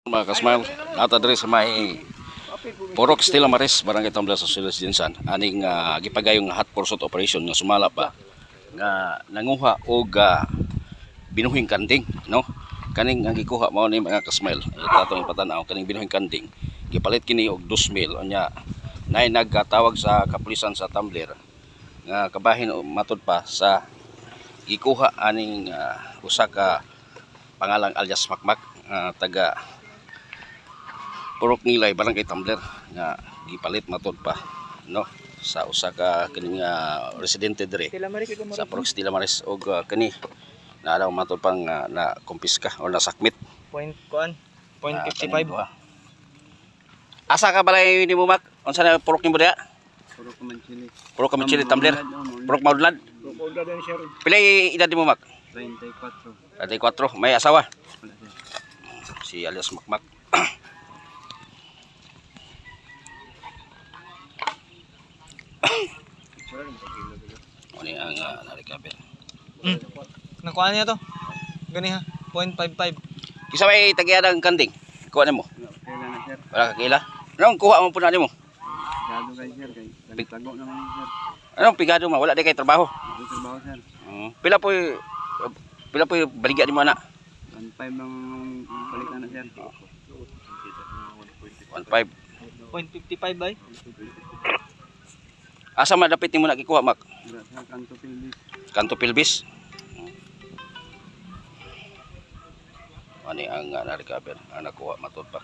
Mga kasmail, nata diri sa may Purok Stella Maris, Barangay Tamblas sa Silas Jinsan. Aning gipagayong hot pursuit operation nga sumala pa nga nanguha og binuhing kanding, no? Kaning ang gikuha mao ni mga kasmail. Itatong ipatanaw kaning binuhing kanding. Gipalit kini og 2,000 unya nay nagkatawag sa kapulisan sa Tumbler nga kabahin matud pa sa gikuha aning usa ka pangalang alias Makmak, taga Purok Ngilay, Barangay Tumbler nga gipalit matud pa, no, sa usa ka kining residente dire sa Purok Stella Maris og kani na daw matud pang na kumpiska o nasakmit point 55. Asa ka balay ni mo Mak? Unsa na purok nimo diha? Purok Kamanchili. Purok Kamanchili Tumbler. Purok Maudlad. Pilay edad mo Mak? 34. 34. May asawa? Si alias Makmak. Ini ang narikabel. Nakuha niya to. Gani ha. 0.55. Kisa may tagiadang kanding. Kuha nimo. Kailan na sir? Wala ka kila. Anong kuha mo puna nimo? Gado kay sir kay tago naman sir. Anong pigado mo? Wala di kay trabaho. Ako trabaho sir. Pila po baligya nimo ana? 1.5 lang balikan na sir. 1.5. 0.55 bay. Asa madapit nimo na gikuha Mak? Sa Kanto Pilbis. Kanto Pilbis. Ani ang narikabel. Anak kuha matud pa.